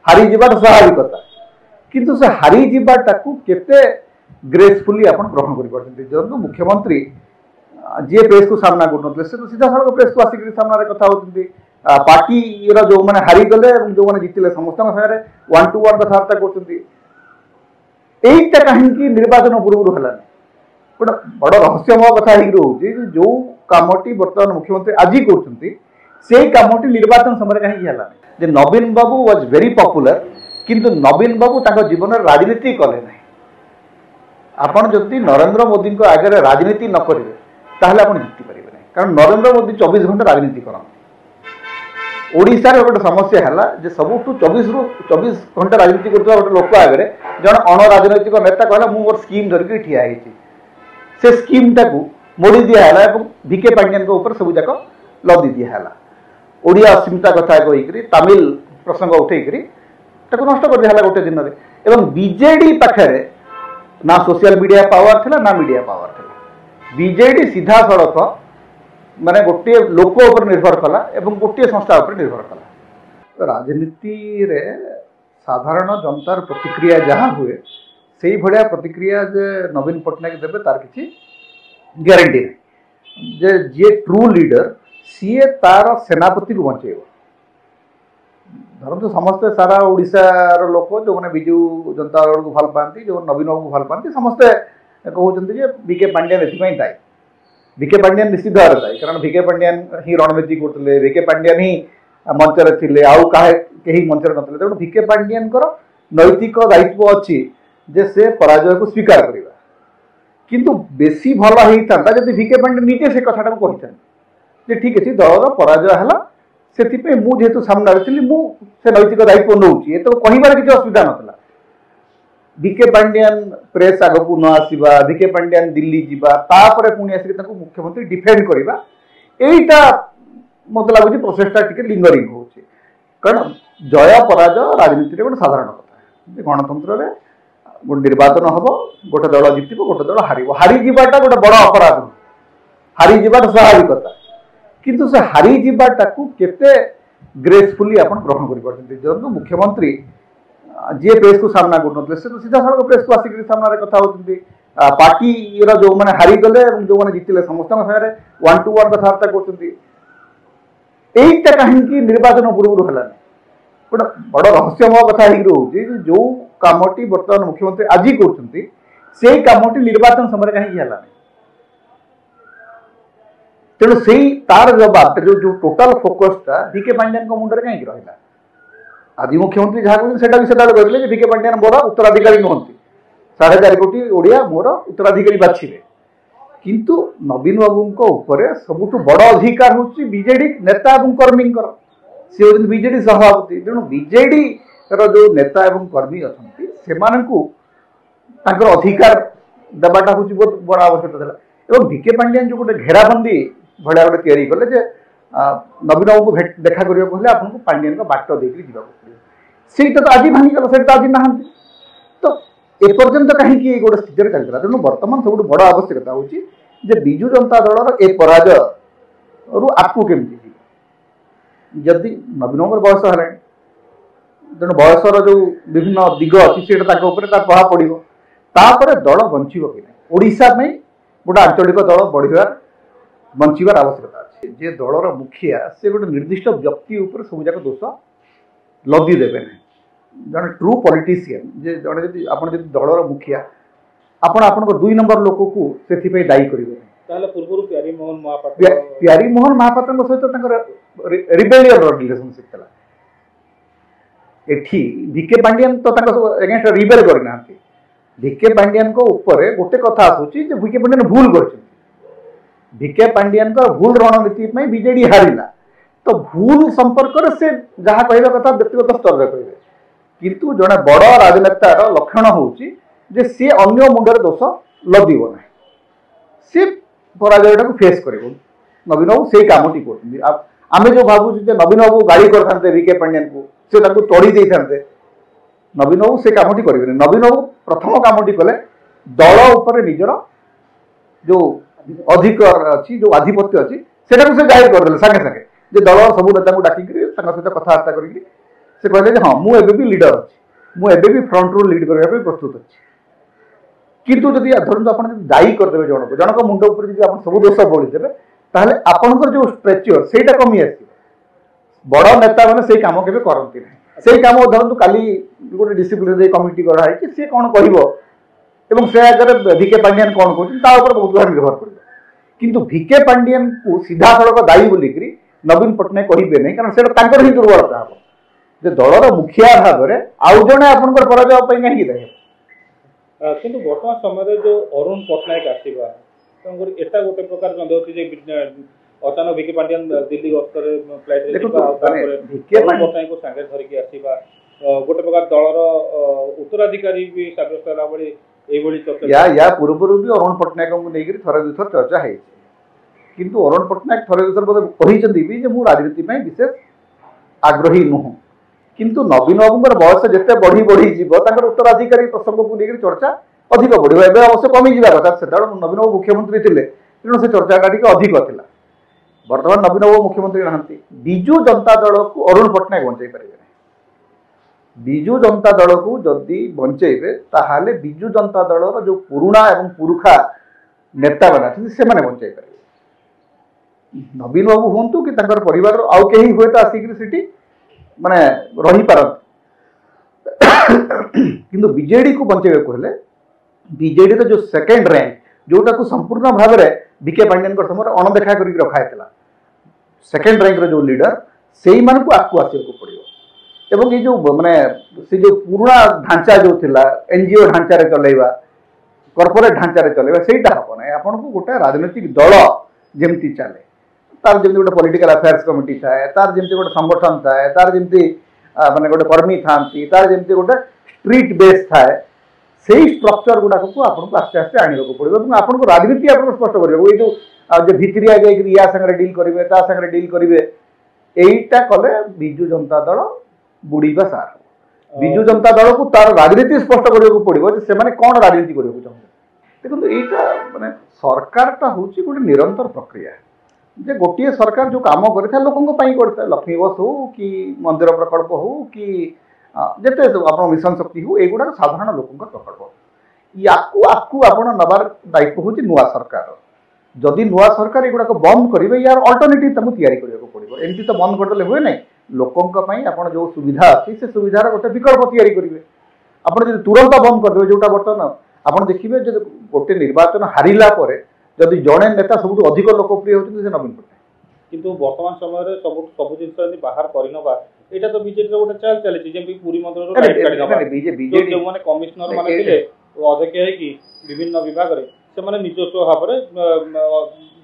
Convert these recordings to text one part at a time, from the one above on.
हारी जीवार स्वाभाविकता किंतु से हारी जीवाटा को केते ग्रेसफुली आपण ग्रहण करि परछन जो मुख्यमंत्री जे प्रेस को सामना कर सीधा सड़क प्रेस को आसिक सामने कथा होती पार्टी जो मैंने हारी गले जो मैंने जीतिले समस्त सागर 1-to-1 कथबार्ता कर कहीं निर्वाचन पूर्व है गोटे बड़ रहस्यमय कथा रोचे जो कमटी बर्तमान मुख्यमंत्री आज कर कमटी निर्वाचन समय कहीं नवीन बाबू वाज वेरी पॉपुलर किंतु नवीन बाबू जीवन राजनीति कले ना आपड़ जदि नरेंद्र मोदी आगे राजनीति न करेंगे ताहले आपण जीति पारे ना कारण नरेंद्र मोदी 24 घंटा राजनीति करते ओडिशा रे गोटे समस्या है जे सबुठू 24 घंटा राजनीति करता गोटे लोक आगे जन अण राजनैतिक नेता कहला मु मोर स्कीम धरिक ठिया होती से स्कीम टाकू मोड़ी दिहला भिके पांडियन ऊपर सब जाक लदी दिहला ओडिया अस्मिता कथा कहीकि तमिल प्रसंग उठेकरी नष्ट कर दिहला गोटे दिन में एवं बीजेडी पाखे ना सोशल मीडिया पावर थिला ना मीडिया पावर थिला बीजेडी सीधा सड़क माने गोटे लोक उपर निर्भर कला एवं गोटे संस्था उपर निर्भर कला राजनीति रे साधारण जनतार प्रतिक्रिया जहाँ हुए से भाया प्रतिक्रिया जे नवीन पट्टनायक देवे तार किसी ग्यारंटी नहीं जे जे ट्रू लीडर सी तार सेनापति को बचेब धरतु समस्ते सारा ओडिशार लोक जो मैंने विजु जनता दल को भल पाती जो नवीन बाबू को भल पाती समस्ते कहते भिके पांडियन एथपाई दायी भिके पांडियन निश्चित भाव दायी कारण भिके पांडियन ही रणनीति करते भिके पांडियन ही मंचर थे आउ कहीं मंचर ना तेणु भिके पांडियन नैतिक दायित्व अच्छी जे से पराजय को स्वीकार करवा किंतु बेसी भल होता जब भिके पांडियन निजे से कथा कही ठीक अच्छे दलर पराजय है से मुझे सामने थी मुझे नैतिक दायित्व नौ तो कहार किसी असुविधा नाला भिके पांडियन प्रेस आग को न आसवा भिके पांडियन दिल्ली जापर पुणी आसिक मुख्यमंत्री डिफेंड करवा यहीटा मत लगुच प्रोसेसटा टी लिंगरिंग हो कारण जय पराजय राजनीति गोटे साधारण कथा गणतंत्र में गोटे निर्वाचन हम गोटे दल जित गोटे दल हारी जावाटा गोटे बड़ अपराध हारी जावाटा स्वाभाविकता किंतु से हारी जावाटा को केते ग्रेसफुली आपण ग्रहण करि परछन जो मुख्यमंत्री जे प्रेस को सामना कर सीधा सड़क प्रेस को आसिक सामने कथा होती पार्टी जो मैंने हारी गले जो मैंने जीतिले समस्त सागर 1-to-1 कथबार्ता कर कहीं निर्वाचन पूर्व है गोटे बड़ रहस्यमय कथा रोचे जो कमटी बर्तमान मुख्यमंत्री आज कर कमटी निर्वाचन समय कहीं है तेणु से तार जवाब जो टोटाल फोकसटा भिके पांडियन मुंडे कहीं रहा आज मुख्यमंत्री जहाँ कहते भी कहते भिके पांडियन मोर उत्तराधिकारी नुहति 4.5 कोटी ओडिया मोर उत्तराधिकारी बाछिले किंतु नवीन बाबू सबुठ बड़ अधिकार हूँ बीजेडी नेता और कर्मी सी हूँ बीजेडी सभापति तेणु बीजेडी जो नेता और कर्मी अच्छा से अधिकार देवाटा हूँ बहुत बड़ा आवश्यकता था भिके पांडियन जो गोटे घेराबंदी भाया गोटे या कले नवीन बाबू को देखा करने आपको पांडियन का बाट देकर जावाक पड़े से तो आज भांगीगला से आज ना तो एपर्यंत कहीं गोटे स्थिति चलता तेणु बर्तमान सब बड़ आवश्यकता हूँ विजु जनता दल ए पराजय रु आपको केमती जदि नवीन बयस है तेणु बयसर जो विभिन्न दिग अच्छी प्रभाव पड़ो दल बंचब कि ओडिशा में गोटे आंचलिक दल बढ़िया बंचार आवश्यकता अच्छे जे दलर मुखिया से गोटे निर्दिष्ट व्यक्ति उपर सब जाक दोष लदी देवे ना जन ट्रू पॉलिटिशियन जे जड़े जब आप दलर मुखिया आपण 2 नंबर लोक को से दायी करेंगे प्यारी मोहन महापात्र सहित रिबेलियन रिलेशनशिप था एठी भिके पांडियन तो एगेंस्ट रिबेल करना भिके पांडियन को ऊपर गोटे कथा आसूची भिके पांडियन भूल कर भिके पांडियन का भूल रणनीति में बीजेडी हारिला तो भूल संपर्क से जहाँ कहवा कथा व्यक्तिगत स्तर में कहे किंतु जड़े बड़ राजनेतार लक्षण होची जे सी अन्य मुंडे दोष लदिब ना सी पराजयटा को फेस कर नवीन बाबू से कमटी कर आम जो भावुँ नवीन बाबू गाड़ी करते भिके पांडियन को से तोड़ी दे था नवीन बाबू से कमटी करेंगे नवीन बाबू प्रथम कमटी कले दल उपर निजर जो अधिकार अच्छी जो आधिपत्य अच्छी से जाहिर करदे सागे सागे दल सब नेता को डाक सहित कथबार्ता कर से कहले हाँ मुझे भी लीडर अच्छी मुझे फ्रंट रू लीड करने प्रस्तुत अच्छी किंतु जदि धरतु आप दायी करदे जनक जनक मुंड उपर सब दोष बोलीदेवे ताहले आपनकर जो स्ट्रेचर सेटा कमी आस बड़ नेता मैंने से कम के करती ना से कम धरतु काली गोटे डिसिप्लिनरी कमिटी कराई सी कौन कह से आगे भिके पांडियान कौन कहते बहुत भाव निर्भर कर किंतु भिके पांडियान को सीधा सड़क दायी बोलिक नवीन पट्टनायक कहे नहीं कारण से ही दुर्बलता हम जे दलर मुखिया भाव में आउ जड़े आपंकर पराजय कहीं दायी किंतु वर्तमान समय जो अरुण पट्टनायक आसवा एटा गोटे प्रकार सन्देह अचानक भिके पांडियान दिल्ली गस्तर फ्लाइट पट्टनायक सांगे धरिकी आसवा गोटे प्रकार दलर उत्तराधिकारी भी सब्यस्त चर्चा या पूर्व भी अरुण पट्टनायक को लेकर थरे दुई थर चर्चा है किंतु अरुण पट्टनायक थरे दुई थर बोलते भी जे मु राजनीति में विशेष आग्रही नुह किंतु नवीन बाबूर बयस जिते बढ़ी बढ़ी जीव उत्तराधिकारी प्रसंग को लेकर चर्चा अधिक बढ़ अवश्य कमी जा कथा से नवीन बाबू मुख्यमंत्री थे तेणु से चर्चा टी अधिक था बर्तमान नवीन बाबू मुख्यमंत्री नहांती बिजु जनता दल को अरुण पट्टनायक बंचाई पारे बिजु जनता दल को जदि बंचेबे ताहाले बिजु जनता दल जो पुराणा एवं पुरुखा नेता मैंने से बंचाई पारे नवीन बाबू हूँ कि परिवार आउ कहीं हुए तो आसिक सीटी माने रही पारत किंतु बीजेडी को बंचेबे कहले बीजेडी रो जो सेकंड रैंक जोटा को संपूर्ण भाव में भिके पांडियान समय अणदेखा कर रखा सेकंड रैंक रो जो लीडर से मान को आगे आसको पड़ो एवं ये जो माने से जो पुराना ढांचा जो थिला एनजीओ ढांचा चलैवा कॉर्पोरेट ढांचा चलैवा सेटा हम ना आपन को गोटे राजनीतिक दल जमती चले तार जमी गोटे पॉलिटिकल अफेयर्स कमिटी थाए तार जमी गोटे संगठन थाए तार जमी माने गोटे कर्मी था तार जमी गोटे स्ट्रीट बेस थाए से स्ट्रक्चर गुड़ाक को आपको आस्ते आस्ते आने को पड़ो आपको राजनीति आप स्पष्ट कर जो भितरिया या संगे डील करेंगे ता संगे डील करेंगे यहीटा कले बिजु जनता दल बुड़ीबा सार बिजु जनता दल को तार राजनीति स्पष्ट करने पड़ो से कौन राजनीति करने चाहते देखो यहाँ माने सरकारटा हूँ गोटे निरंतर प्रक्रिया जे गोटे सरकार जो काम करता लोकों करता लक्ष्मी बस हो कि मंदिर प्रकल्प हो कि जिते आप मिशन शक्ति हो युवा साधारण लोकों प्रकल्प याकू आप नबार दायित्व हूँ नुआ सरकार जदि नुआ सरकार युवाक बंद करेंगे यार अल्टरनेटिव तुमको तैयारी करने पड़ो एमती तो बंद करदे हुए ना लोकों आप जो सुविधा अच्छी से सुविधार गोटे विकल्प तैयारी करेंगे आपड़ तुरंत बंद करदे जोटा बर्तमान आप देखिए जो गोटे निर्वाचन हारिला जदि जड़े नेता सब अधिक लोकप्रिय होती से नवीन पट्टनायक किंतु वर्तमान समय सब जिन बाहर करनवा एटा तो बीजेपी गोटे चाल चली जेमि पूरी मंदिर जो माने कमिश्नर माने थिले अध्यक्ष है कि विभिन्न विभाग रे से माने निजस्व भाव रे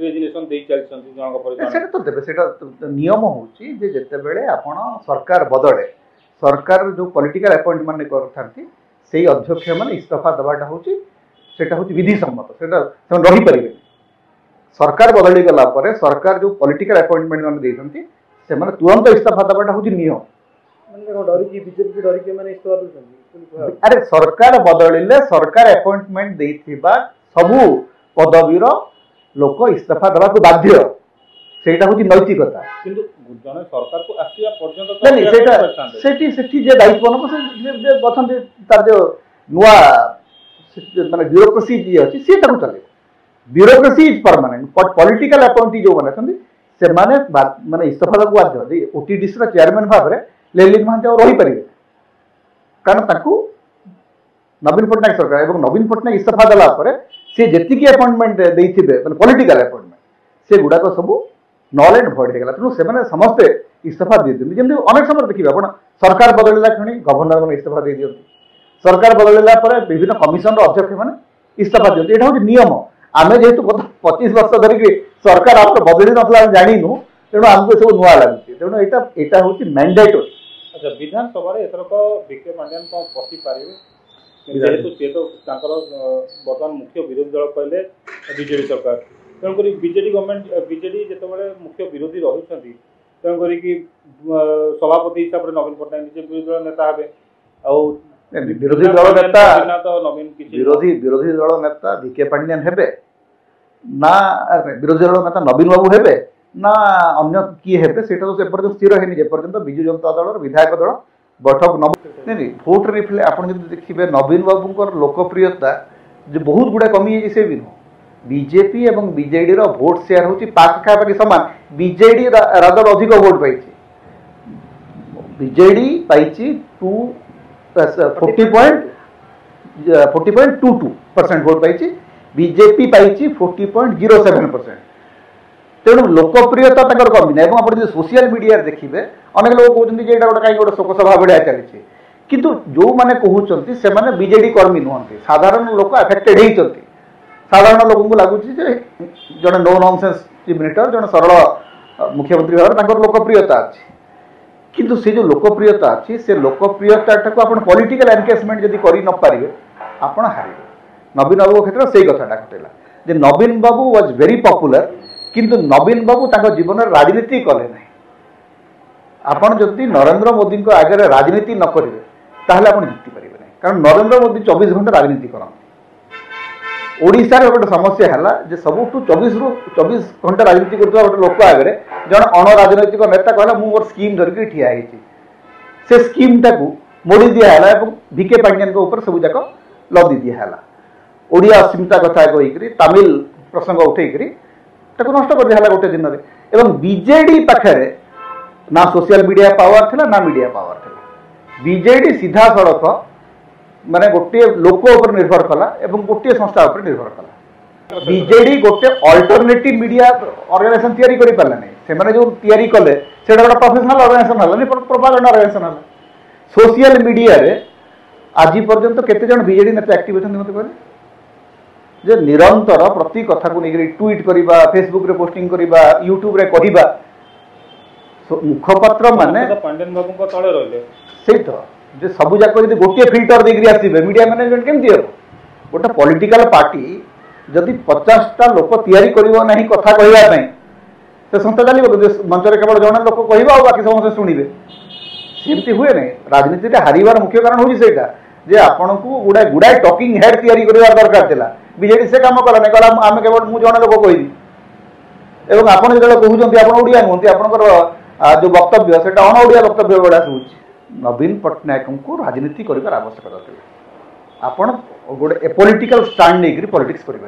रेजिग्नेशन दे चलछन जनक पर सेटा तो देबे सेटा नियम होची जे जते बेले आपण सरकार बदले सरकार जो पॉलिटिकल अपॉइंटमेंट माने करथांती सेही अध्यक्ष माने इस्तीफा दबाटा होची सेटा होची विधि सम्मत सेटा से रही परिबे सरकार बदली गला पर सरकार जो पॉलिटिकल अपॉइंटमेंट मैंने देते से माने तुरंत इस्तीफा दबाटा हूँ नियम अरे सरकार बदलिले सरकार अपॉइंटमेंट देथिबा सबु पदवीर लोक इस्तीफा दबा को बाध्य सेटा हूँ नैतिकता किंतु जने सरकार को आसिया पर्यंत नहीं सेटा सेठी सेठी जे दायित्व न से बथन तार जो नुआ माने ब्यूरोक्रेसी जी अछि सेटा को चले bureaucracy is permanent political appointee जो माने से माने इस्तीफा को बाध्य ओटीडीसी रो चेयरमैन भाव में ललित महांती और रही पारे कारण ताकू नवीन पट्टनायक सरकार एवं नवीन पट्टनायक इस्तीफा देला पर से जेतिकी अपॉइंटमेंट देथिबे माने पॉलिटिकल अपॉइंटमेंट से गुडा को सब नॉल एंड भॉइड हेगला तेणु से समस्ते इस्तीफा दे दियंती जेमति अनेक समय देखिबे आपण सरकार बदलला क्षणी गवर्नर माने इस्तीफा दे दियंती सरकार बदलला पर विभिन्न कमिशन रो अध्यक्ष माने इस्तीफा दियंती एटा होची नियम आमे जेहेतु गत 25 वर्ष धरिक सरकार आप बदली नथला जानिनु तेणु आमको सब नुआ लागुची तेणु एटा होची मैंडेटरी अच्छा विधानसभा रे एथरक भिके पांडियान को पसी पारिबे जेहेतु से तो तांकर वर्तमान मुख्य विरोधी दल कहले बीजेडी सरकार तेणुक बीजेडी गवर्नमेंट बीजेडी जिते मुख्य विरोधी रही तेणुक कि सभापति हिसाब से नवीन पट्टनायक निजे विरोधी दल नेता हे विरोधी दल नेता विरोधी दल नेता भिके पांडियान हेबे ना विरोधी दल नेता नवीन बाबू हेबे ना अन्य किए हेबे सेटा तो एपर्यंत स्थिर है जेपर्यंत बिजु जनता दल विधायक दल बैठक नहीं भोट रिफ्ले आप देखिए नवीन बाबू लोकप्रियता जो बहुत गुड़ा कमी से भी नुह बीजेपी और बीजेडी भोट शेयर होची पाखापाखि समान बीजेडी रादर अधिक भोट पाई बीजेडी पाई 40.22% भोट पाई बीजेपी पाई 40.07%। तेणु लोकप्रियता कमी ना आप सोशल मीडिया देखिए अनेक लोग कहते हैं गोटे कहीं गोटे शोकसभा भाया चली किंतु जो मैंने कहते से बीजेडी कर्मी नुहति साधारण लोक अफेक्टेड होती साधारण लोक को लगुच जड़े नो नॉनसेंस चीफ मिनिस्टर जड़े सरल मुख्यमंत्री भाव में लोकप्रियता अच्छी किंतु से जो लोकप्रियता अच्छी से लोकप्रियता आप पॉलिटिकल एनगेजमेंट जदि कर न पारे आप हारे। नवीन बाबू क्षेत्र से कथाटा घटेगा जे नवीन बाबू वाज वेरी पॉपुलर किंतु नवीन बाबू जीवन में राजनीति कले ना आपड़ जदि नरेंद्र मोदी आगे राजनीति न करेंगे ताहले आप जीति पारे ना कारण नरेंद्र मोदी 24 घंटा राजनीति करते ओडिशा रे गोटे समस्या है सबुठ 24 घंटा राजनीति करता गोटे लोक आगे जन अण राजनैतिक नेता कहला मु मोर स्कीम धरिक ठिया से स्कीम टाकू मोड़ी दिहला भिके पांडियन ऊपर सब जाक लदी दिहला ओडिया अस्मिता कथा कहीकि तमिल प्रसंग उठेकरी नष्ट कर दिहला गोटे दिन में बीजेडी पाखे ना सोशल मीडिया पावर थिला ना मीडिया पावर थिला बीजेडी सीधा सड़क माने गोटे लोक ऊपर निर्भर कला एवं गोटे संस्था ऊपर निर्भर कला बीजेडी गोटे अल्टरनेटिव मीडिया ऑर्गेनाइजेशन तैयारी करि पारला नै से माने जो तैयारी कले सेटा गोटे प्रोफेशनल ऑर्गेनाइजेशन हला नै प्रोपागेंडा ऑर्गेनाइजेशन हला सोशल मीडिया रे आज पर्यंत केते जन बीजेडी नेता एक्टिव अछन मते कहले जे निरंतर प्रति कथा को लेकर ट्वीट करिबा फेसबुक रे पोस्टिंग करिबा यूट्यूब रे कहिबा मुखपत्र माने पांडेन बाबू को तळे रहले से तो जे सबु जाक यदि गोटे फिल्टर देकरी आसीबे मीडिया मैनेजमेंट केमती हो गोटे पॉलिटिकल पार्टी जदि 50टा लोक तैयारी करिवो नाही कथा कहवा पई से संस्था चलिबो मंच रे केवल जण लोक कहबा और बाकी समस्त सुनिबे सेमती हुए नहीं राजनीति रे हारिबार मुख्य कारण होची सेटा जे आपन को गुडाय टॉकिंग हेड तैयारी करिवार दरकार थिला बीजेडी से काम कला नहीं कला आम केवल मु जण लोक कहबी एवं आपन जो कहउछन्ती आपन ओडिया नुहंती आपनकर जो वक्तव्य से अण ओडिया वक्तव्य गुड़ा सुची नवीन पट्टनायक को राजनीति कर आवश्यकता थी आपड़ गोटे पॉलिटिकल स्टैंड नहीं पॉलिटिक्स करें।